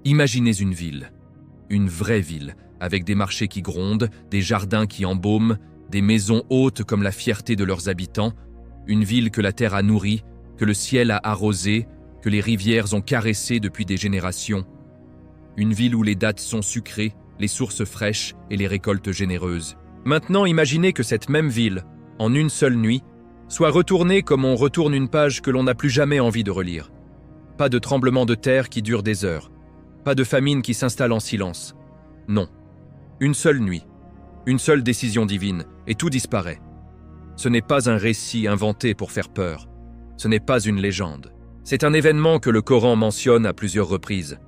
Imaginez une vraie ville, avec des marchés qui grondent, des jardins qui embaument, des maisons hautes comme la fierté de leurs habitants, une ville que la terre a nourrie, que le ciel a arrosée, que les rivières ont caressée depuis des générations. Une ville où les dattes sont sucrées, les sources fraîches et les récoltes généreuses. Maintenant, imaginez que cette même ville, en une seule nuit, soit retournée comme on retourne une page que l'on n'a plus jamais envie de relire. Pas de tremblement de terre qui dure des heures. Pas de famine qui s'installe en silence. Non. Une seule nuit. Une seule décision divine, et tout disparaît. Ce n'est pas un récit inventé pour faire peur. Ce n'est pas une légende. C'est un événement que le Coran mentionne à plusieurs reprises,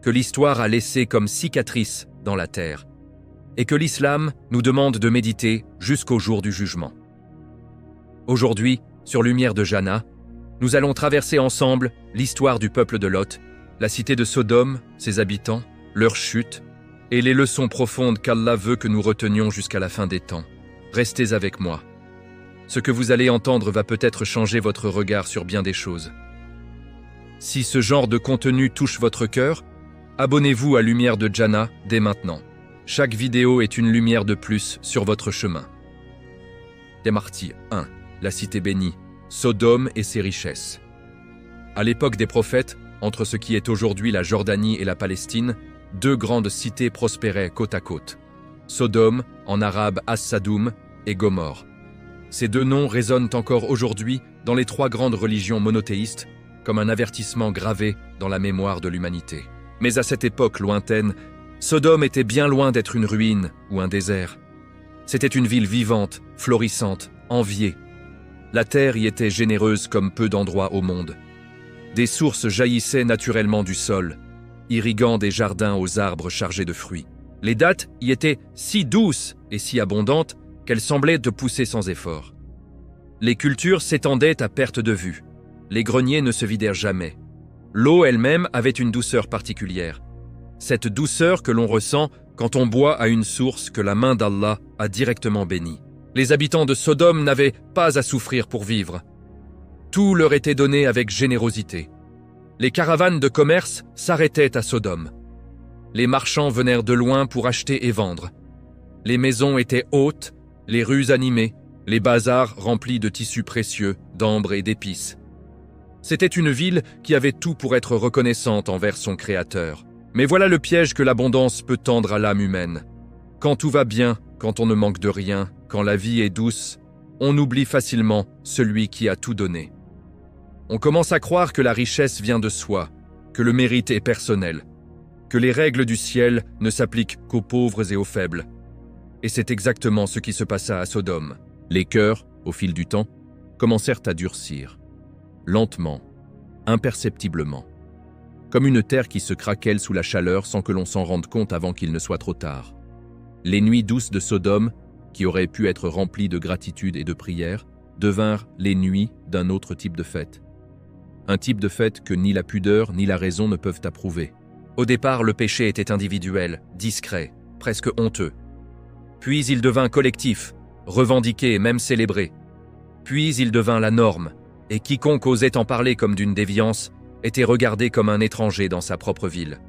que l'histoire a laissé comme cicatrice dans la terre, et que l'islam nous demande de méditer jusqu'au jour du jugement. Aujourd'hui, sur Lumière de Jana, nous allons traverser ensemble l'histoire du peuple de Lot, la cité de Sodome, ses habitants, leur chute, et les leçons profondes qu'Allah veut que nous retenions jusqu'à la fin des temps. Restez avec moi. Ce que vous allez entendre va peut-être changer votre regard sur bien des choses. Si ce genre de contenu touche votre cœur, abonnez-vous à Lumière de Jana dès maintenant. Chaque vidéo est une lumière de plus sur votre chemin. Partie 1. La cité bénie, Sodome et ses richesses. À l'époque des prophètes, entre ce qui est aujourd'hui la Jordanie et la Palestine, deux grandes cités prospéraient côte à côte. Sodome, en arabe As-Sadoum, et Gomorre. Ces deux noms résonnent encore aujourd'hui dans les trois grandes religions monothéistes comme un avertissement gravé dans la mémoire de l'humanité. Mais à cette époque lointaine, Sodome était bien loin d'être une ruine ou un désert. C'était une ville vivante, florissante, enviée. La terre y était généreuse comme peu d'endroits au monde. Des sources jaillissaient naturellement du sol, irriguant des jardins aux arbres chargés de fruits. Les dattes y étaient si douces et si abondantes qu'elles semblaient de pousser sans effort. Les cultures s'étendaient à perte de vue. Les greniers ne se vidèrent jamais. L'eau elle-même avait une douceur particulière. Cette douceur que l'on ressent quand on boit à une source que la main d'Allah a directement bénie. Les habitants de Sodome n'avaient pas à souffrir pour vivre. Tout leur était donné avec générosité. Les caravanes de commerce s'arrêtaient à Sodome. Les marchands venèrent de loin pour acheter et vendre. Les maisons étaient hautes, les rues animées, les bazars remplis de tissus précieux, d'ambre et d'épices. C'était une ville qui avait tout pour être reconnaissante envers son Créateur. Mais voilà le piège que l'abondance peut tendre à l'âme humaine. Quand tout va bien, quand on ne manque de rien, quand la vie est douce, on oublie facilement celui qui a tout donné. On commence à croire que la richesse vient de soi, que le mérite est personnel, que les règles du ciel ne s'appliquent qu'aux pauvres et aux faibles. Et c'est exactement ce qui se passa à Sodome. Les cœurs, au fil du temps, commencèrent à durcir, lentement, imperceptiblement, comme une terre qui se craquelle sous la chaleur sans que l'on s'en rende compte avant qu'il ne soit trop tard. Les nuits douces de Sodome, qui auraient pu être remplies de gratitude et de prière, devinrent les nuits d'un autre type de fête. Un type de fête que ni la pudeur ni la raison ne peuvent approuver. Au départ, le péché était individuel, discret, presque honteux. Puis il devint collectif, revendiqué et même célébré. Puis il devint la norme, et quiconque osait en parler comme d'une déviance était regardé comme un étranger dans sa propre ville.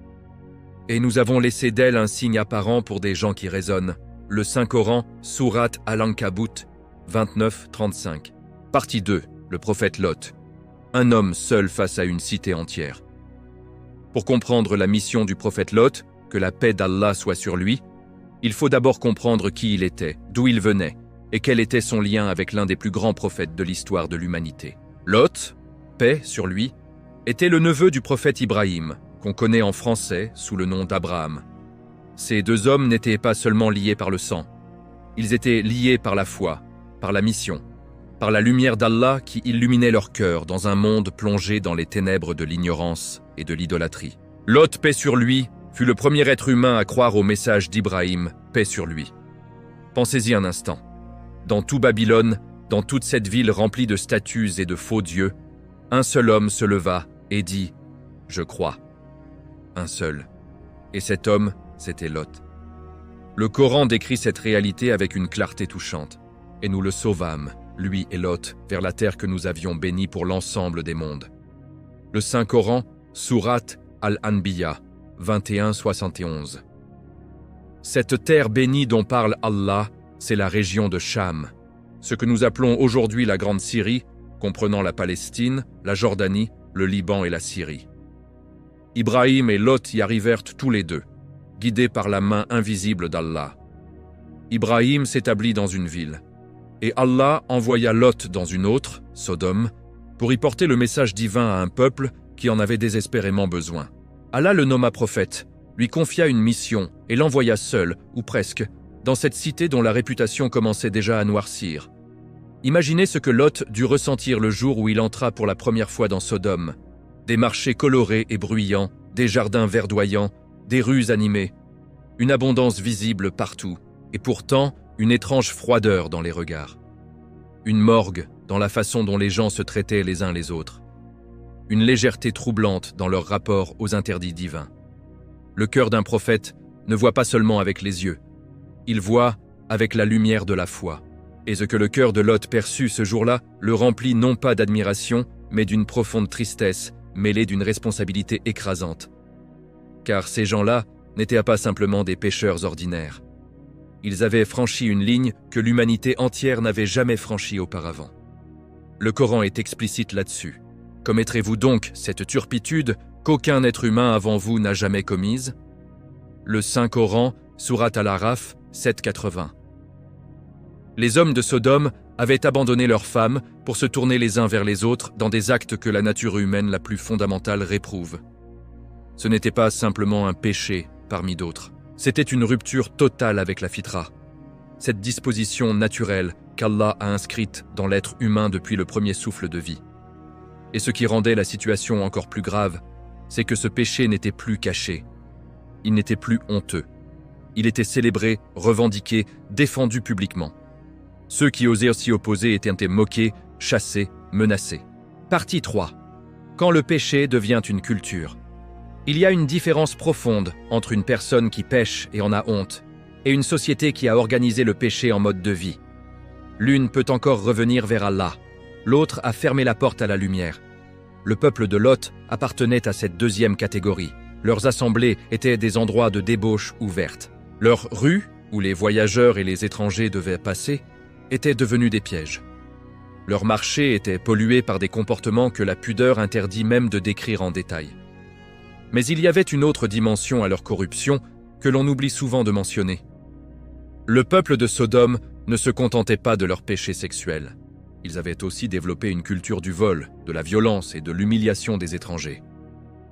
Et nous avons laissé d'elle un signe apparent pour des gens qui raisonnent. Le Saint-Coran, Sourate Al-Ankabut, 29-35. Partie 2, le prophète Lot. Un homme seul face à une cité entière. Pour comprendre la mission du prophète Lot, que la paix d'Allah soit sur lui, il faut d'abord comprendre qui il était, d'où il venait, et quel était son lien avec l'un des plus grands prophètes de l'histoire de l'humanité. Lot, paix sur lui, était le neveu du prophète Ibrahim, qu'on connaît en français sous le nom d'Abraham. Ces deux hommes n'étaient pas seulement liés par le sang, ils étaient liés par la foi, par la mission, par la lumière d'Allah qui illuminait leur cœur dans un monde plongé dans les ténèbres de l'ignorance et de l'idolâtrie. Lot, paix sur lui, fut le premier être humain à croire au message d'Ibrahim, paix sur lui. Pensez-y un instant. Dans tout Babylone, dans toute cette ville remplie de statues et de faux dieux, un seul homme se leva et dit « Je crois ». Un seul. Et cet homme, c'était Lot. Le Coran décrit cette réalité avec une clarté touchante. Et nous le sauvâmes, lui et Lot, vers la terre que nous avions bénie pour l'ensemble des mondes. Le Saint-Coran, Sourate Al-Anbiya, 21-71. Cette terre bénie dont parle Allah, c'est la région de Cham, ce que nous appelons aujourd'hui la Grande Syrie, comprenant la Palestine, la Jordanie, le Liban et la Syrie. Ibrahim et Lot y arrivèrent tous les deux, guidés par la main invisible d'Allah. Ibrahim s'établit dans une ville, et Allah envoya Lot dans une autre, Sodome, pour y porter le message divin à un peuple qui en avait désespérément besoin. Allah le nomma prophète, lui confia une mission et l'envoya seul, ou presque, dans cette cité dont la réputation commençait déjà à noircir. Imaginez ce que Lot dut ressentir le jour où il entra pour la première fois dans Sodome. Des marchés colorés et bruyants, des jardins verdoyants, des rues animées, une abondance visible partout, et pourtant une étrange froideur dans les regards. Une morgue dans la façon dont les gens se traitaient les uns les autres. Une légèreté troublante dans leur rapport aux interdits divins. Le cœur d'un prophète ne voit pas seulement avec les yeux, il voit avec la lumière de la foi. Et ce que le cœur de Lot perçut ce jour-là le remplit non pas d'admiration, mais d'une profonde tristesse, mêlée d'une responsabilité écrasante. Car ces gens-là n'étaient pas simplement des pécheurs ordinaires. Ils avaient franchi une ligne que l'humanité entière n'avait jamais franchie auparavant. Le Coran est explicite là-dessus. Commettrez-vous donc cette turpitude qu'aucun être humain avant vous n'a jamais commise? Le Saint-Coran, Sourate Al-Araf, 7-80. Les hommes de Sodome avaient abandonné leurs femmes pour se tourner les uns vers les autres dans des actes que la nature humaine la plus fondamentale réprouve. Ce n'était pas simplement un péché parmi d'autres. C'était une rupture totale avec la fitra, cette disposition naturelle qu'Allah a inscrite dans l'être humain depuis le premier souffle de vie. Et ce qui rendait la situation encore plus grave, c'est que ce péché n'était plus caché. Il n'était plus honteux. Il était célébré, revendiqué, défendu publiquement. Ceux qui osaient s'y opposer étaient moqués, chassés, menacés. Partie 3. Quand le péché devient une culture. Il y a une différence profonde entre une personne qui pêche et en a honte et une société qui a organisé le péché en mode de vie. L'une peut encore revenir vers Allah, l'autre a fermé la porte à la lumière. Le peuple de Lot appartenait à cette deuxième catégorie. Leurs assemblées étaient des endroits de débauche ouvertes. Leurs rues, où les voyageurs et les étrangers devaient passer, étaient devenues des pièges. Leurs marchés étaient pollués par des comportements que la pudeur interdit même de décrire en détail. Mais il y avait une autre dimension à leur corruption que l'on oublie souvent de mentionner. Le peuple de Sodome ne se contentait pas de leurs péchés sexuels. Ils avaient aussi développé une culture du vol, de la violence et de l'humiliation des étrangers.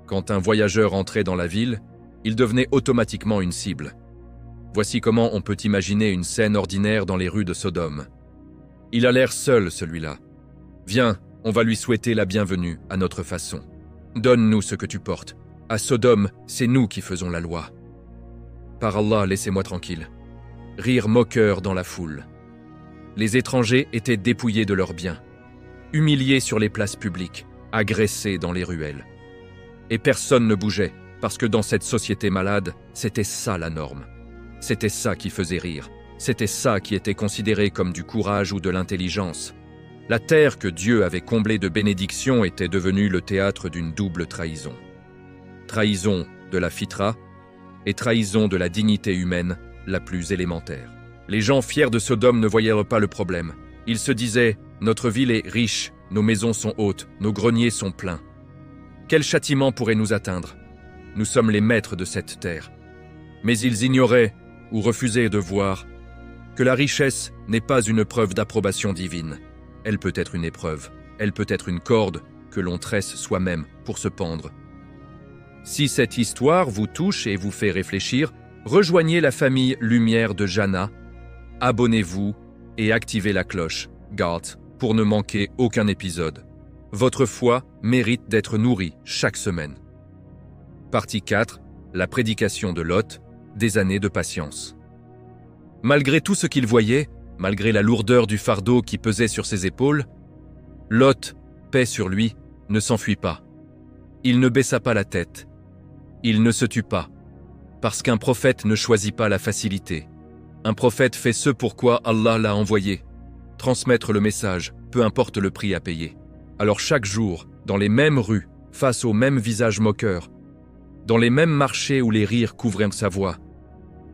Quand un voyageur entrait dans la ville, il devenait automatiquement une cible. Voici comment on peut imaginer une scène ordinaire dans les rues de Sodome. Il a l'air seul, celui-là. Viens, on va lui souhaiter la bienvenue à notre façon. Donne-nous ce que tu portes. À Sodome, c'est nous qui faisons la loi. Par Allah, laissez-moi tranquille. Rire moqueur dans la foule. Les étrangers étaient dépouillés de leurs biens, humiliés sur les places publiques, agressés dans les ruelles. Et personne ne bougeait, parce que dans cette société malade, c'était ça la norme. C'était ça qui faisait rire. C'était ça qui était considéré comme du courage ou de l'intelligence. La terre que Dieu avait comblée de bénédictions était devenue le théâtre d'une double trahison. Trahison de la fitra et trahison de la dignité humaine la plus élémentaire. Les gens fiers de Sodome ne voyaient pas le problème. Ils se disaient « Notre ville est riche, nos maisons sont hautes, nos greniers sont pleins. Quel châtiment pourrait nous atteindre? Nous sommes les maîtres de cette terre. » Mais ils ignoraient ou refusaient de voir que la richesse n'est pas une preuve d'approbation divine. Elle peut être une épreuve, elle peut être une corde que l'on tresse soi-même pour se pendre. Si cette histoire vous touche et vous fait réfléchir, rejoignez la famille Lumière de Jana, abonnez-vous et activez la cloche, GART, pour ne manquer aucun épisode. Votre foi mérite d'être nourrie chaque semaine. Partie 4. La prédication de Lot, des années de patience. Malgré tout ce qu'il voyait, malgré la lourdeur du fardeau qui pesait sur ses épaules, Lot, paix sur lui, ne s'enfuit pas. Il ne baissa pas la tête. Il ne se tut pas. Parce qu'un prophète ne choisit pas la facilité. Un prophète fait ce pourquoi Allah l'a envoyé. Transmettre le message, peu importe le prix à payer. Alors chaque jour, dans les mêmes rues, face aux mêmes visages moqueurs, dans les mêmes marchés où les rires couvraient sa voix.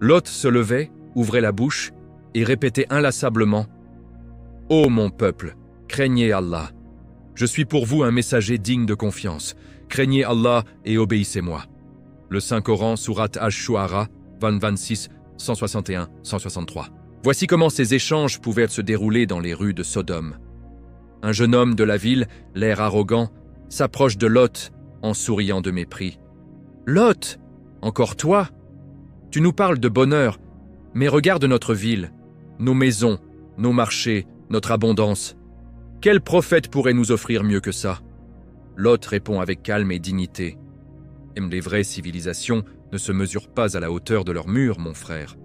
Lot se levait, ouvrait la bouche et répétait inlassablement « Ô mon peuple, craignez Allah. Je suis pour vous un messager digne de confiance. Craignez Allah et obéissez-moi. » Le Saint-Coran, sourate Ash-Shu'ara, 26, 161, 163. Voici comment ces échanges pouvaient se dérouler dans les rues de Sodome. Un jeune homme de la ville, l'air arrogant, s'approche de Lot en souriant de mépris. « Lot, encore toi? Tu nous parles de bonheur, mais regarde notre ville, nos maisons, nos marchés, notre abondance. Quel prophète pourrait nous offrir mieux que ça ?» Lot répond avec calme et dignité. « Les vraies civilisations ne se mesurent pas à la hauteur de leurs murs, mon frère.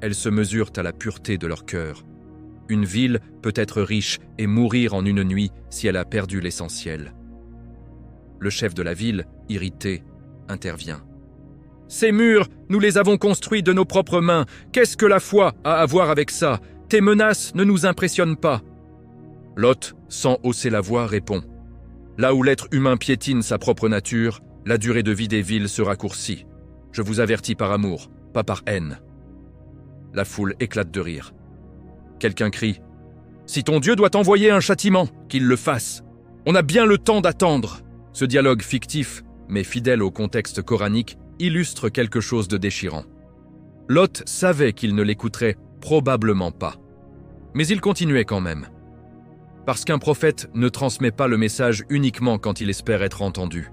Elles se mesurent à la pureté de leur cœur. Une ville peut être riche et mourir en une nuit si elle a perdu l'essentiel. » Le chef de la ville, irrité, intervient. « Ces murs, nous les avons construits de nos propres mains. Qu'est-ce que la foi a à voir avec ça? Tes menaces ne nous impressionnent pas. » Lot, sans hausser la voix, répond. « Là où l'être humain piétine sa propre nature, la durée de vie des villes se raccourcit. Je vous avertis par amour, pas par haine. » La foule éclate de rire. Quelqu'un crie « Si ton Dieu doit t'envoyer un châtiment, qu'il le fasse. On a bien le temps d'attendre. » Ce dialogue fictif, mais fidèle au contexte coranique, illustre quelque chose de déchirant. Lot savait qu'il ne l'écouterait probablement pas. Mais il continuait quand même. Parce qu'un prophète ne transmet pas le message uniquement quand il espère être entendu.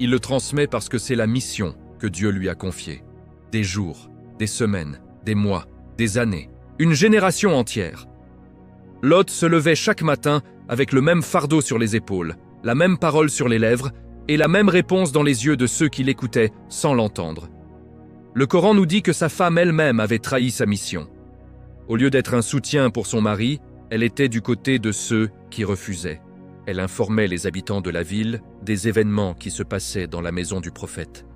Il le transmet parce que c'est la mission que Dieu lui a confiée. Des jours, des semaines, des mois, des années, une génération entière. Lot se levait chaque matin avec le même fardeau sur les épaules, la même parole sur les lèvres et la même réponse dans les yeux de ceux qui l'écoutaient sans l'entendre. Le Coran nous dit que sa femme elle-même avait trahi sa mission. Au lieu d'être un soutien pour son mari, elle était du côté de ceux qui refusaient. Elle informait les habitants de la ville des événements qui se passaient dans la maison du prophète.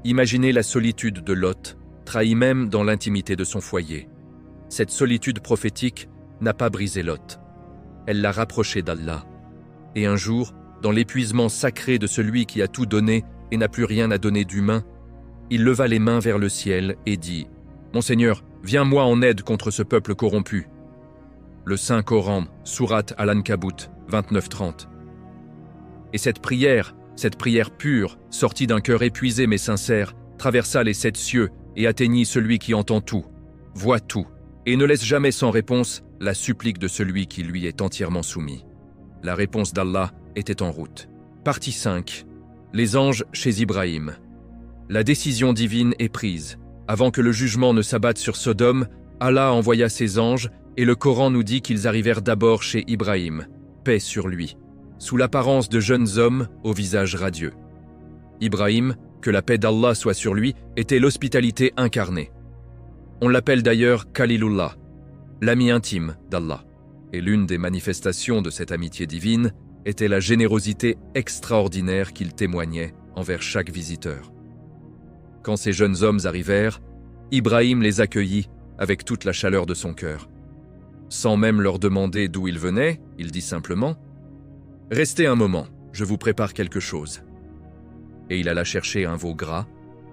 Imaginez la solitude de Lot, trahi même dans l'intimité de son foyer. Cette solitude prophétique n'a pas brisé Lot. Elle l'a rapproché d'Allah. Et un jour, dans l'épuisement sacré de celui qui a tout donné et n'a plus rien à donner d'humain, il leva les mains vers le ciel et dit « Mon Seigneur, viens-moi en aide contre ce peuple corrompu. » Le Saint-Coran, sourate Al-Ankabut, 29-30. Et cette prière pure, sortie d'un cœur épuisé mais sincère, traversa les 7 cieux et atteignit celui qui entend tout, voit tout, et ne laisse jamais sans réponse la supplique de celui qui lui est entièrement soumis. La réponse d'Allah était en route. Partie 5. Les anges chez Ibrahim. La décision divine est prise. Avant que le jugement ne s'abatte sur Sodome, Allah envoya ses anges et le Coran nous dit qu'ils arrivèrent d'abord chez Ibrahim, paix sur lui, sous l'apparence de jeunes hommes au visage radieux. Ibrahim, que la paix d'Allah soit sur lui, était l'hospitalité incarnée. On l'appelle d'ailleurs Khalilullah, l'ami intime d'Allah. Et l'une des manifestations de cette amitié divine était la générosité extraordinaire qu'il témoignait envers chaque visiteur. Quand ces jeunes hommes arrivèrent, Ibrahim les accueillit avec toute la chaleur de son cœur. Sans même leur demander d'où ils venaient, il dit simplement « Restez un moment, je vous prépare quelque chose. » Et il alla chercher un veau gras,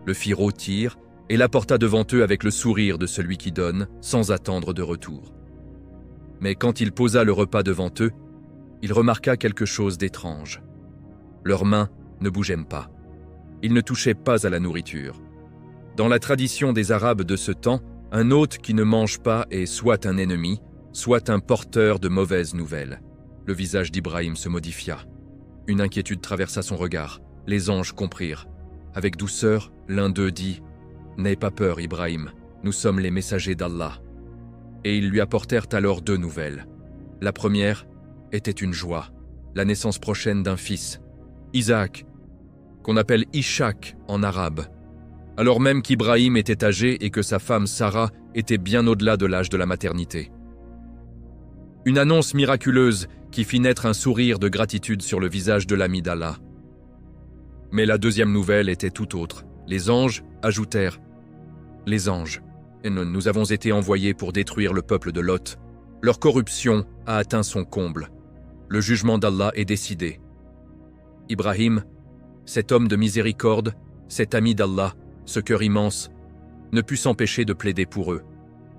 le fit rôtir et l'apporta devant eux avec le sourire de celui qui donne sans attendre de retour. Mais quand il posa le repas devant eux, il remarqua quelque chose d'étrange. Leurs mains ne bougeaient pas. Ils ne touchaient pas à la nourriture. Dans la tradition des Arabes de ce temps, un hôte qui ne mange pas est soit un ennemi, soit un porteur de mauvaises nouvelles. Le visage d'Ibrahim se modifia. Une inquiétude traversa son regard. Les anges comprirent. Avec douceur, l'un d'eux dit « N'aie pas peur, Ibrahim, nous sommes les messagers d'Allah. » Et ils lui apportèrent alors 2 nouvelles. La première était une joie, la naissance prochaine d'un fils, Isaac, qu'on appelle Ishaq en arabe, alors même qu'Ibrahim était âgé et que sa femme Sarah était bien au-delà de l'âge de la maternité. Une annonce miraculeuse qui fit naître un sourire de gratitude sur le visage de l'ami d'Allah. Mais la deuxième nouvelle était tout autre. Les anges ajoutèrent « Les anges, nous avons été envoyés pour détruire le peuple de Lot. Leur corruption a atteint son comble. Le jugement d'Allah est décidé. » Ibrahim, cet homme de miséricorde, Cet ami d'Allah, ce cœur immense, ne put s'empêcher de plaider pour eux.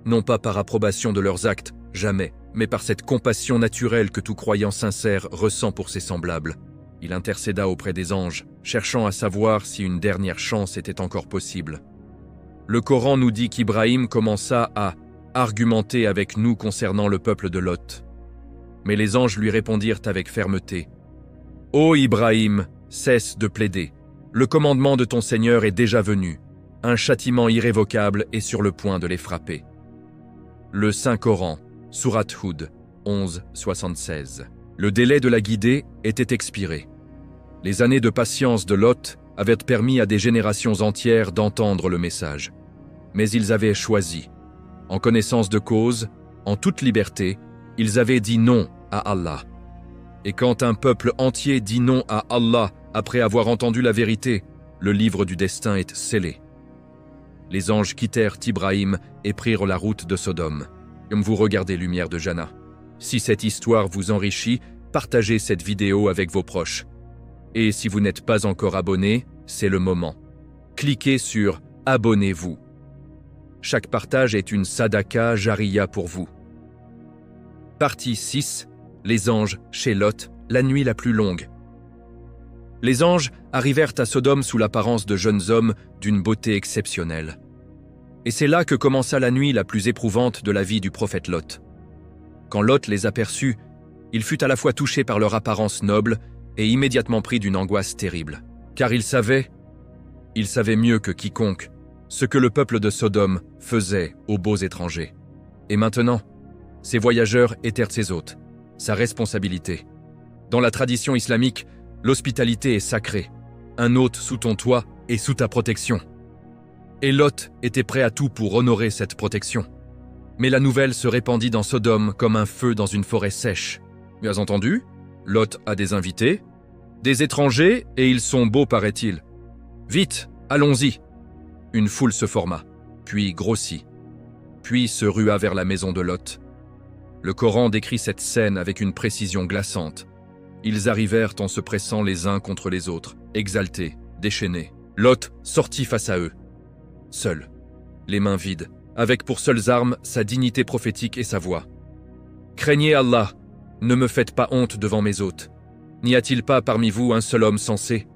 Non pas par approbation de leurs actes, jamais, mais par cette compassion naturelle que tout croyant sincère ressent pour ses semblables. Il intercéda auprès des anges, cherchant à savoir si une dernière chance était encore possible. Le Coran nous dit qu'Ibrahim commença à argumenter avec nous concernant le peuple de Lot. Mais les anges lui répondirent avec fermeté. « Ô Ibrahim, cesse de plaider. Le commandement de ton Seigneur est déjà venu. Un châtiment irrévocable est sur le point de les frapper. » Le Saint-Coran, Sourate Hud, 11-76. Le délai de la guidée était expiré. Les années de patience de Lot avaient permis à des générations entières d'entendre le message. Mais ils avaient choisi. En connaissance de cause, en toute liberté, ils avaient dit non à Allah. Et quand un peuple entier dit non à Allah après avoir entendu la vérité, le livre du destin est scellé. Les anges quittèrent Ibrahim et prirent la route de Sodome. Comme vous regardez Lumière de Jana. Si cette histoire vous enrichit, partagez cette vidéo avec vos proches. Et si vous n'êtes pas encore abonné, c'est le moment. Cliquez sur « Abonnez-vous ». Chaque partage est une sadaka jariya pour vous. Partie 6. Les anges chez Lot, la nuit la plus longue. Les anges arrivèrent à Sodome sous l'apparence de jeunes hommes d'une beauté exceptionnelle. Et c'est là que commença la nuit la plus éprouvante de la vie du prophète Lot. Quand Lot les aperçut, il fut à la fois touché par leur apparence noble et immédiatement pris d'une angoisse terrible. Car il savait mieux que quiconque, ce que le peuple de Sodome faisait aux beaux étrangers. Et maintenant, ces voyageurs étaient ses hôtes, sa responsabilité. Dans la tradition islamique, l'hospitalité est sacrée. Un hôte sous ton toit est sous ta protection. Et Lot était prêt à tout pour honorer cette protection. Mais la nouvelle se répandit dans Sodome comme un feu dans une forêt sèche. Bien entendu, Lot a des invités, des étrangers, et ils sont beaux, paraît-il. Vite, allons-y. Une foule se forma, puis grossit, puis se rua vers la maison de Lot. Le Coran décrit cette scène avec une précision glaçante. Ils arrivèrent en se pressant les uns contre les autres, exaltés, déchaînés. Lot sortit face à eux, seul, les mains vides, avec pour seules armes sa dignité prophétique et sa voix. « Craignez Allah, ne me faites pas honte devant mes hôtes. N'y a-t-il pas parmi vous un seul homme sensé ?»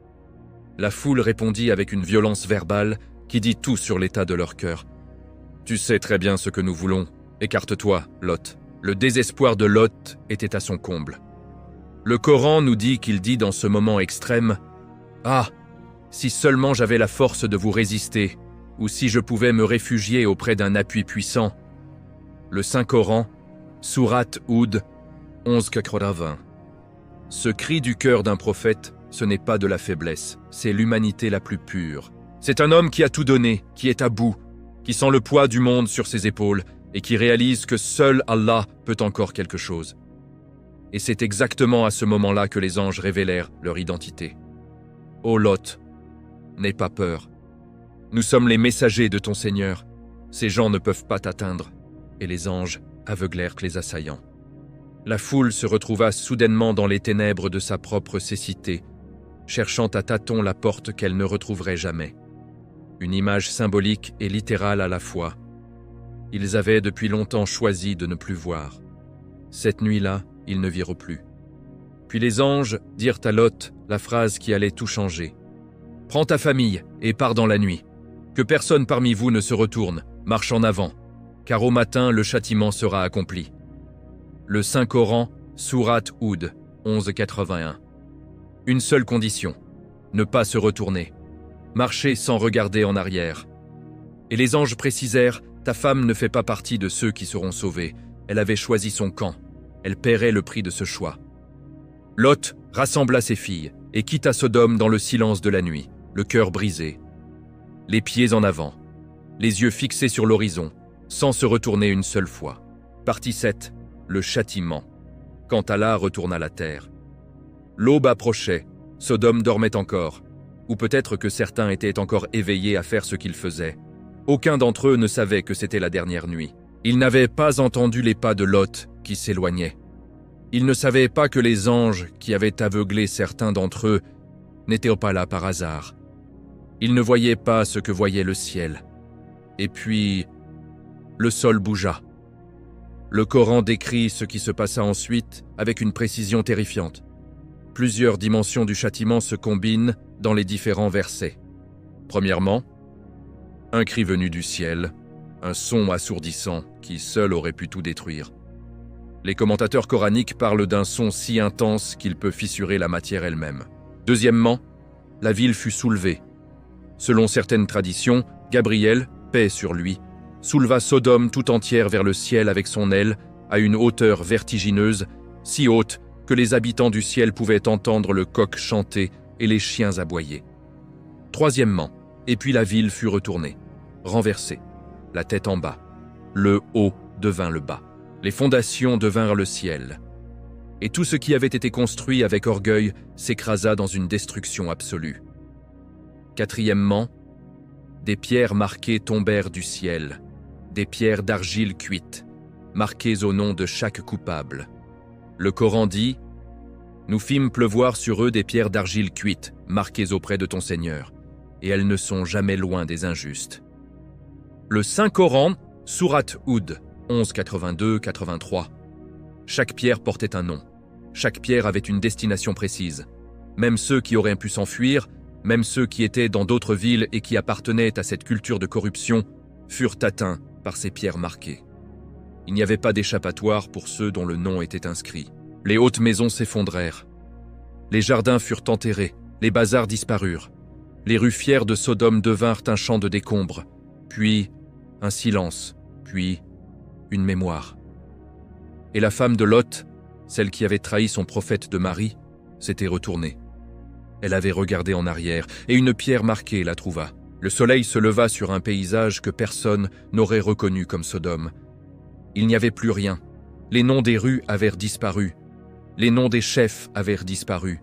La foule répondit avec une violence verbale qui dit tout sur l'état de leur cœur. « Tu sais très bien ce que nous voulons. Écarte-toi, Lot. » Le désespoir de Lot était à son comble. Le Coran nous dit qu'il dit dans ce moment extrême « Ah, si seulement j'avais la force de vous résister, ou si je pouvais me réfugier auprès d'un appui puissant. » Le Saint-Coran, Sourate Hud, 11-20. Ce cri du cœur d'un prophète, ce n'est pas de la faiblesse, c'est l'humanité la plus pure. C'est un homme qui a tout donné, qui est à bout, qui sent le poids du monde sur ses épaules et qui réalise que seul Allah peut encore quelque chose. Et c'est exactement à ce moment-là que les anges révélèrent leur identité. « Ô Lot, n'aie pas peur. Nous sommes les messagers de ton Seigneur. Ces gens ne peuvent pas t'atteindre. » Et les anges aveuglèrent les assaillants. La foule se retrouva soudainement dans les ténèbres de sa propre cécité, cherchant à tâtons la porte qu'elle ne retrouverait jamais. Une image symbolique et littérale à la fois. Ils avaient depuis longtemps choisi de ne plus voir. Cette nuit-là, ils ne virent plus. Puis les anges dirent à Lot la phrase qui allait tout changer. « Prends ta famille et pars dans la nuit. Que personne parmi vous ne se retourne, marche en avant, car au matin le châtiment sera accompli. » Le Saint-Coran, Sourate Hud, 11-81. Une seule condition, ne pas se retourner. Marcher sans regarder en arrière. Et les anges précisèrent, ta femme ne fait pas partie de ceux qui seront sauvés. Elle avait choisi son camp. Elle paierait le prix de ce choix. Lot rassembla ses filles et quitta Sodome dans le silence de la nuit, le cœur brisé. Les pieds en avant, les yeux fixés sur l'horizon, sans se retourner une seule fois. Partie 7. Le châtiment. Quand Allah retourna la terre. L'aube approchait, Sodome dormait encore, ou peut-être que certains étaient encore éveillés à faire ce qu'ils faisaient. Aucun d'entre eux ne savait que c'était la dernière nuit. Ils n'avaient pas entendu les pas de Lot qui s'éloignaient. Ils ne savaient pas que les anges qui avaient aveuglé certains d'entre eux n'étaient pas là par hasard. Ils ne voyaient pas ce que voyait le ciel. Et puis, le sol bougea. Le Coran décrit ce qui se passa ensuite avec une précision terrifiante. Plusieurs dimensions du châtiment se combinent dans les différents versets. Premièrement, un cri venu du ciel, un son assourdissant qui seul aurait pu tout détruire. Les commentateurs coraniques parlent d'un son si intense qu'il peut fissurer la matière elle-même. Deuxièmement, la ville fut soulevée. Selon certaines traditions, Gabriel, paix sur lui, souleva Sodome tout entière vers le ciel avec son aile, à une hauteur vertigineuse, si haute que les habitants du ciel pouvaient entendre le coq chanter et les chiens aboyer. Troisièmement, et puis la ville fut retournée, renversée, la tête en bas. Le haut devint le bas. Les fondations devinrent le ciel. Et tout ce qui avait été construit avec orgueil s'écrasa dans une destruction absolue. Quatrièmement, des pierres marquées tombèrent du ciel, des pierres d'argile cuites, marquées au nom de chaque coupable. Le Coran dit « Nous fîmes pleuvoir sur eux des pierres d'argile cuites, marquées auprès de ton Seigneur, et elles ne sont jamais loin des injustes. » Le Saint-Coran, Sourate Hud, 11:82-83. Chaque pierre portait un nom. Chaque pierre avait une destination précise. Même ceux qui auraient pu s'enfuir, même ceux qui étaient dans d'autres villes et qui appartenaient à cette culture de corruption, furent atteints par ces pierres marquées. Il n'y avait pas d'échappatoire pour ceux dont le nom était inscrit. Les hautes maisons s'effondrèrent. Les jardins furent enterrés, les bazars disparurent. Les rues fières de Sodome devinrent un champ de décombres, puis un silence, puis une mémoire. Et la femme de Lot, celle qui avait trahi son prophète de mari, s'était retournée. Elle avait regardé en arrière, et une pierre marquée la trouva. Le soleil se leva sur un paysage que personne n'aurait reconnu comme Sodome. Il n'y avait plus rien. Les noms des rues avaient disparu. Les noms des chefs avaient disparu.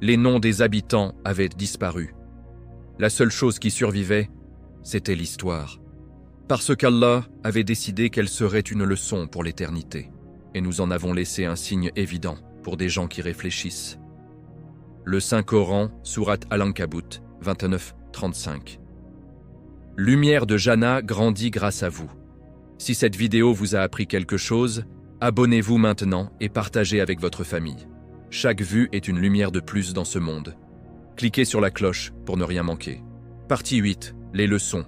Les noms des habitants avaient disparu. La seule chose qui survivait, c'était l'histoire. Parce qu'Allah avait décidé qu'elle serait une leçon pour l'éternité. Et nous en avons laissé un signe évident pour des gens qui réfléchissent. Le Saint-Coran, Sourate Al-Ankabut, 29-35. Lumière de Jannah grandit grâce à vous. Si cette vidéo vous a appris quelque chose, abonnez-vous maintenant et partagez avec votre famille. Chaque vue est une lumière de plus dans ce monde. Cliquez sur la cloche pour ne rien manquer. Partie 8. Les leçons.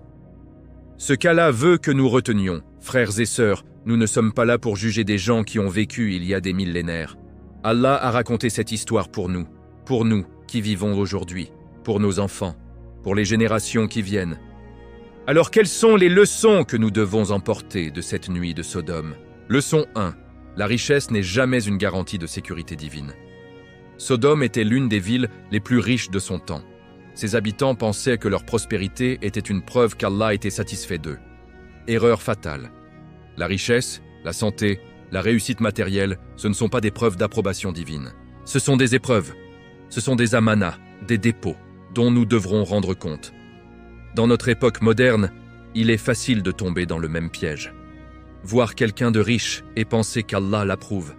Ce qu'Allah veut que nous retenions, frères et sœurs, nous ne sommes pas là pour juger des gens qui ont vécu il y a des millénaires. Allah a raconté cette histoire pour nous qui vivons aujourd'hui, pour nos enfants, pour les générations qui viennent. Alors quelles sont les leçons que nous devons emporter de cette nuit de Sodome? Leçon 1. La richesse n'est jamais une garantie de sécurité divine. Sodome était l'une des villes les plus riches de son temps. Ses habitants pensaient que leur prospérité était une preuve qu'Allah était satisfait d'eux. Erreur fatale. La richesse, la santé, la réussite matérielle, ce ne sont pas des preuves d'approbation divine. Ce sont des épreuves. Ce sont des amanas, des dépôts, dont nous devrons rendre compte. Dans notre époque moderne, il est facile de tomber dans le même piège. Voir quelqu'un de riche et penser qu'Allah l'approuve.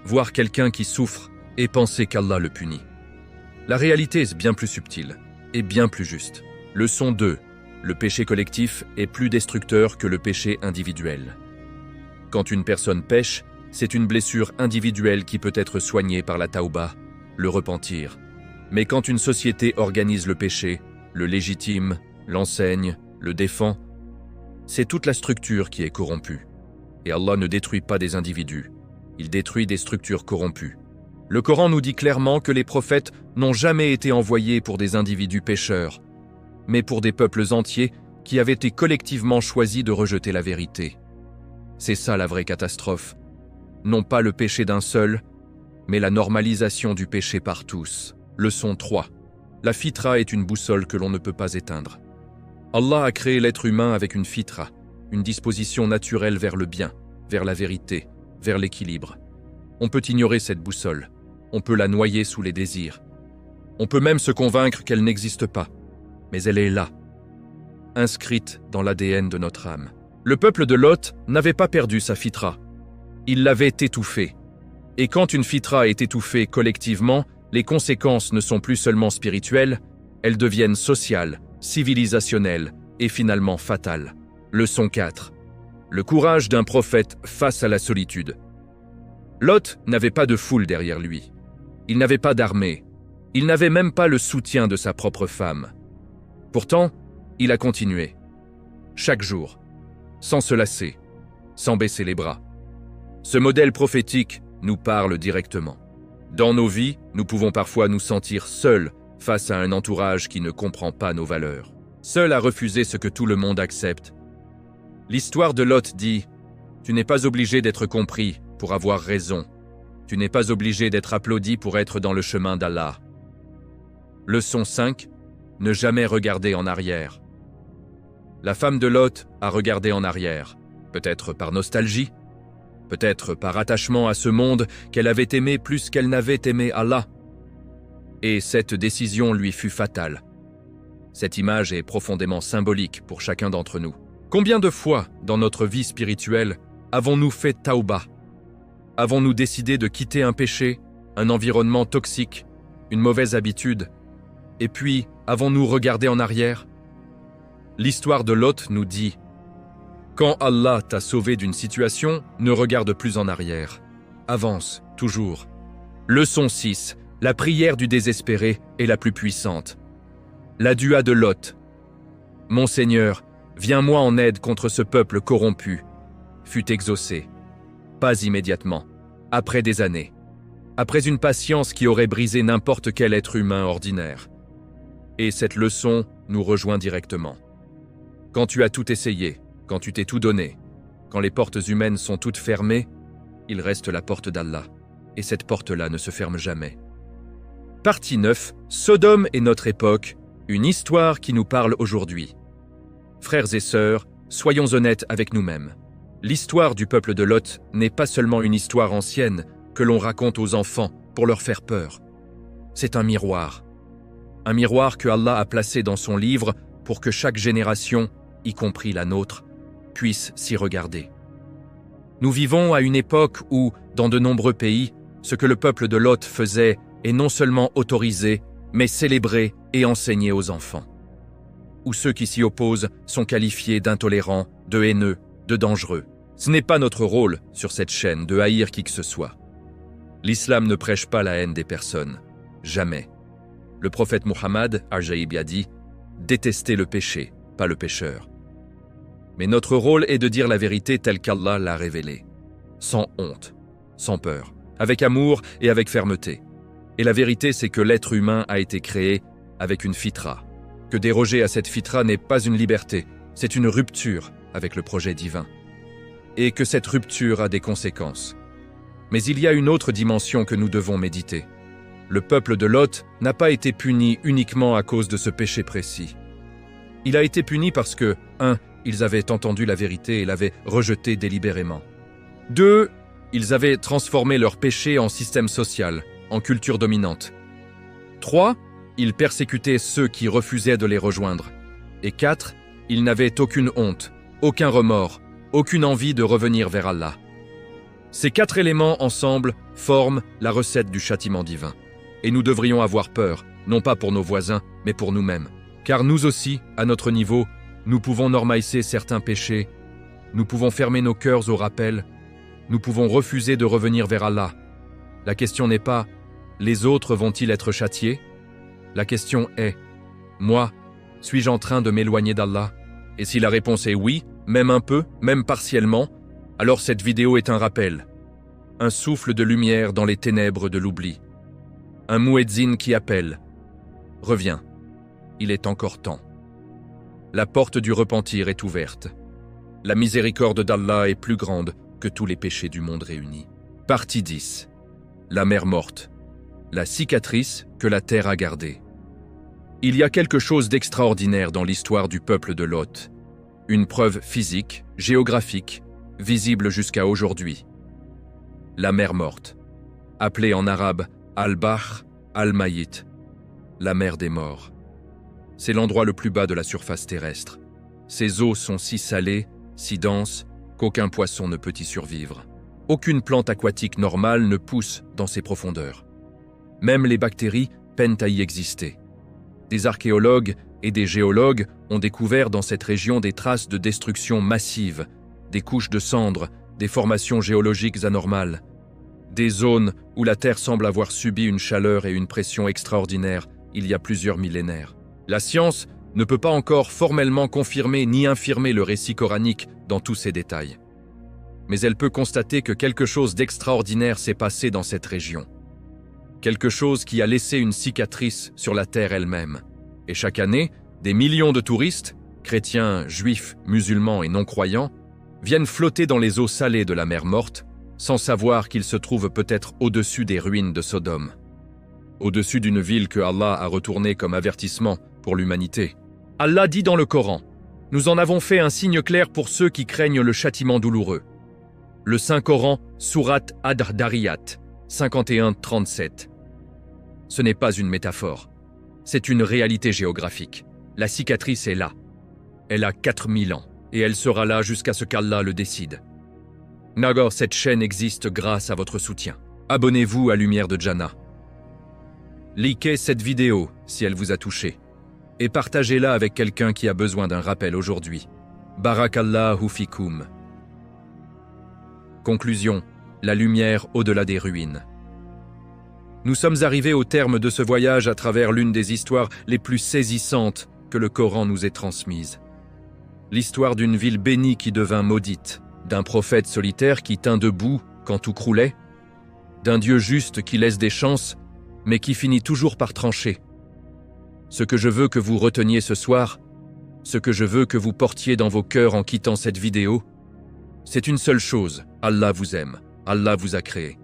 Voir quelqu'un qui souffre et penser qu'Allah le punit. La réalité est bien plus subtile et bien plus juste. Leçon 2. Le péché collectif est plus destructeur que le péché individuel. Quand une personne pêche, c'est une blessure individuelle qui peut être soignée par la taouba, le repentir. Mais quand une société organise le péché, le légitime, l'enseigne, le défend, c'est toute la structure qui est corrompue. Et Allah ne détruit pas des individus, il détruit des structures corrompues. Le Coran nous dit clairement que les prophètes n'ont jamais été envoyés pour des individus pécheurs, mais pour des peuples entiers qui avaient été collectivement choisis de rejeter la vérité. C'est ça la vraie catastrophe. Non pas le péché d'un seul, mais la normalisation du péché par tous. Leçon 3. La fitra est une boussole que l'on ne peut pas éteindre. Allah a créé l'être humain avec une fitra, une disposition naturelle vers le bien, vers la vérité, vers l'équilibre. On peut ignorer cette boussole, on peut la noyer sous les désirs. On peut même se convaincre qu'elle n'existe pas, mais elle est là, inscrite dans l'ADN de notre âme. Le peuple de Lot n'avait pas perdu sa fitra, il l'avait étouffée. Et quand une fitra est étouffée collectivement, les conséquences ne sont plus seulement spirituelles, elles deviennent sociales, civilisationnelle et finalement fatale. Leçon 4. Le courage d'un prophète face à la solitude. Lot n'avait pas de foule derrière lui. Il n'avait pas d'armée. Il n'avait même pas le soutien de sa propre femme. Pourtant, il a continué. Chaque jour, sans se lasser, sans baisser les bras. Ce modèle prophétique nous parle directement. Dans nos vies, nous pouvons parfois nous sentir seuls face à un entourage qui ne comprend pas nos valeurs. Seuls à refuser ce que tout le monde accepte. L'histoire de Lot dit « Tu n'es pas obligé d'être compris pour avoir raison. Tu n'es pas obligé d'être applaudi pour être dans le chemin d'Allah. » Leçon 5. Ne jamais regarder en arrière. La femme de Lot a regardé en arrière, peut-être par nostalgie, peut-être par attachement à ce monde qu'elle avait aimé plus qu'elle n'avait aimé Allah. Et cette décision lui fut fatale. Cette image est profondément symbolique pour chacun d'entre nous. Combien de fois, dans notre vie spirituelle, avons-nous fait tauba? Avons-nous décidé de quitter un péché, un environnement toxique, une mauvaise habitude? Et puis, avons-nous regardé en arrière? L'histoire de Lot nous dit « Quand Allah t'a sauvé d'une situation, ne regarde plus en arrière. Avance, toujours. » Leçon 6. La prière du désespéré est la plus puissante. La dua de Lot. « Mon Seigneur, viens-moi en aide contre ce peuple corrompu. » fut exaucée. Pas immédiatement, après des années. Après une patience qui aurait brisé n'importe quel être humain ordinaire. Et cette leçon nous rejoint directement. Quand tu as tout essayé, quand tu t'es tout donné, quand les portes humaines sont toutes fermées, il reste la porte d'Allah. Et cette porte-là ne se ferme jamais. Partie 9. Sodome et notre époque, une histoire qui nous parle aujourd'hui. Frères et sœurs, soyons honnêtes avec nous-mêmes. L'histoire du peuple de Lot n'est pas seulement une histoire ancienne que l'on raconte aux enfants pour leur faire peur. C'est un miroir. Un miroir que Allah a placé dans son livre pour que chaque génération, y compris la nôtre, puisse s'y regarder. Nous vivons à une époque où, dans de nombreux pays, ce que le peuple de Lot faisait est non seulement autorisé, mais célébré et enseigné aux enfants. Où ceux qui s'y opposent sont qualifiés d'intolérants, de haineux, de dangereux. Ce n'est pas notre rôle, sur cette chaîne, de haïr qui que ce soit. L'islam ne prêche pas la haine des personnes. Jamais. Le prophète Muhammad, a dit « Détestez le péché, pas le pécheur ». Mais notre rôle est de dire la vérité telle qu'Allah l'a révélée. Sans honte, sans peur, avec amour et avec fermeté. Et la vérité, c'est que l'être humain a été créé avec une fitra. Que déroger à cette fitra n'est pas une liberté, c'est une rupture avec le projet divin. Et que cette rupture a des conséquences. Mais il y a une autre dimension que nous devons méditer. Le peuple de Lot n'a pas été puni uniquement à cause de ce péché précis. Il a été puni parce que, 1. Ils avaient entendu la vérité et l'avaient rejetée délibérément. 2. Ils avaient transformé leur péché en système social, en culture dominante. 3. Ils persécutaient ceux qui refusaient de les rejoindre. Et 4. Ils n'avaient aucune honte, aucun remords, aucune envie de revenir vers Allah. Ces 4 éléments ensemble forment la recette du châtiment divin. Et nous devrions avoir peur, non pas pour nos voisins, mais pour nous-mêmes. Car nous aussi, à notre niveau, nous pouvons normaliser certains péchés, nous pouvons fermer nos cœurs au rappel, nous pouvons refuser de revenir vers Allah. La question n'est pas « les autres vont-ils être châtiés ?» La question est « moi, suis-je en train de m'éloigner d'Allah ?» Et si la réponse est oui, même un peu, même partiellement, alors cette vidéo est un rappel. Un souffle de lumière dans les ténèbres de l'oubli. Un muezzin qui appelle. Reviens, il est encore temps. La porte du repentir est ouverte. La miséricorde d'Allah est plus grande que tous les péchés du monde réunis. Partie 10. La mer morte. La cicatrice que la terre a gardée. Il y a quelque chose d'extraordinaire dans l'histoire du peuple de Lot. Une preuve physique, géographique, visible jusqu'à aujourd'hui. La mer morte. Appelée en arabe Al-Bahr Al-Mayit, la mer des morts. C'est l'endroit le plus bas de la surface terrestre. Ses eaux sont si salées, si denses, qu'aucun poisson ne peut y survivre. Aucune plante aquatique normale ne pousse dans ces profondeurs. Même les bactéries peinent à y exister. Des archéologues et des géologues ont découvert dans cette région des traces de destruction massive, des couches de cendres, des formations géologiques anormales, des zones où la Terre semble avoir subi une chaleur et une pression extraordinaires il y a plusieurs millénaires. La science ne peut pas encore formellement confirmer ni infirmer le récit coranique dans tous ses détails. Mais elle peut constater que quelque chose d'extraordinaire s'est passé dans cette région. Quelque chose qui a laissé une cicatrice sur la Terre elle-même. Et chaque année, des millions de touristes, chrétiens, juifs, musulmans et non-croyants, viennent flotter dans les eaux salées de la mer Morte, sans savoir qu'ils se trouvent peut-être au-dessus des ruines de Sodome. Au-dessus d'une ville que Allah a retournée comme avertissement pour l'humanité. Allah dit dans le Coran, « Nous en avons fait un signe clair pour ceux qui craignent le châtiment douloureux. » Le Saint-Coran, Sourate Ad-Dariyat, 51-37. Ce n'est pas une métaphore. C'est une réalité géographique. La cicatrice est là. Elle a 4000 ans, et elle sera là jusqu'à ce qu'Allah le décide. Nagor, cette chaîne existe grâce à votre soutien. Abonnez-vous à Lumière de Jannah. Likez cette vidéo si elle vous a touché. Et partagez-la avec quelqu'un qui a besoin d'un rappel aujourd'hui. Barakallahu fikoum. Conclusion, la lumière au-delà des ruines. Nous sommes arrivés au terme de ce voyage à travers l'une des histoires les plus saisissantes que le Coran nous ait transmises. L'histoire d'une ville bénie qui devint maudite, d'un prophète solitaire qui tint debout quand tout croulait, d'un Dieu juste qui laisse des chances, mais qui finit toujours par trancher. Ce que je veux que vous reteniez ce soir, ce que je veux que vous portiez dans vos cœurs en quittant cette vidéo, c'est une seule chose, Allah vous aime, Allah vous a créé.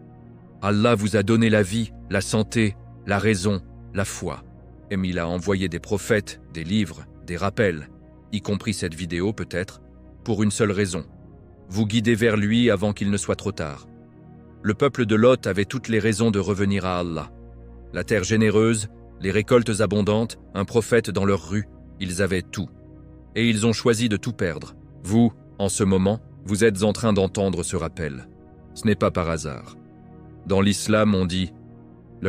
Allah vous a donné la vie, la santé, la raison, la foi. Et il a envoyé des prophètes, des livres, des rappels, y compris cette vidéo peut-être, pour une seule raison. Vous guider vers lui avant qu'il ne soit trop tard. Le peuple de Lot avait toutes les raisons de revenir à Allah. La terre généreuse, les récoltes abondantes, un prophète dans leurs rues, ils avaient tout. Et ils ont choisi de tout perdre. Vous, en ce moment, vous êtes en train d'entendre ce rappel. Ce n'est pas par hasard. Dans l'islam, on dit «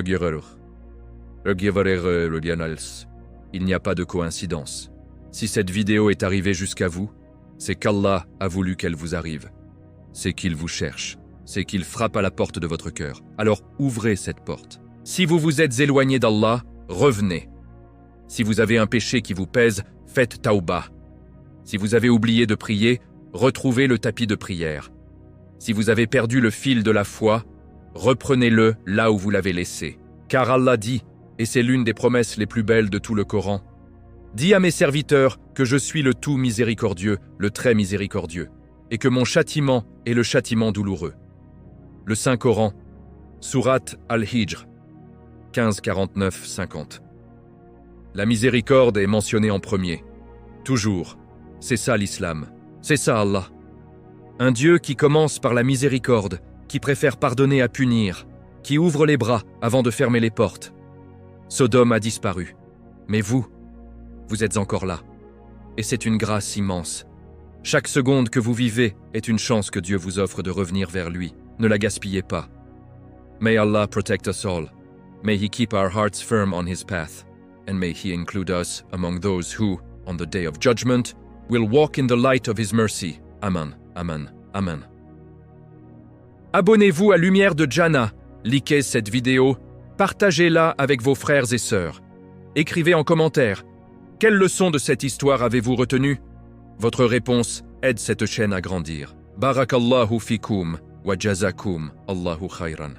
il n'y a pas de coïncidence. Si cette vidéo est arrivée jusqu'à vous, c'est qu'Allah a voulu qu'elle vous arrive. C'est qu'il vous cherche. C'est qu'il frappe à la porte de votre cœur. Alors ouvrez cette porte. Si vous vous êtes éloigné d'Allah, revenez. Si vous avez un péché qui vous pèse, faites tauba. Si vous avez oublié de prier, retrouvez le tapis de prière. Si vous avez perdu le fil de la foi, reprenez-le là où vous l'avez laissé. Car Allah dit, et c'est l'une des promesses les plus belles de tout le Coran, « Dis à mes serviteurs que je suis le tout miséricordieux, le très miséricordieux, et que mon châtiment est le châtiment douloureux. » Le Saint-Coran, Sourate Al-Hijr, 15-49-50. La miséricorde est mentionnée en premier. Toujours. C'est ça l'islam. C'est ça Allah. Un Dieu qui commence par la miséricorde, qui préfère pardonner à punir, qui ouvre les bras avant de fermer les portes. Sodome a disparu. Mais vous êtes encore là. Et c'est une grâce immense. Chaque seconde que vous vivez est une chance que Dieu vous offre de revenir vers lui. Ne la gaspillez pas. May Allah protect us all. May He keep our hearts firm on His path. And may He include us among those who, on the day of judgment, will walk in the light of His mercy. Amen, amen, amen. Abonnez-vous à Lumière de Jannah, likez cette vidéo, partagez-la avec vos frères et sœurs. Écrivez en commentaire, quelle leçon de cette histoire avez-vous retenu? Votre réponse aide cette chaîne à grandir. Barakallahu fikoum wa jazakoum Allahu khayran.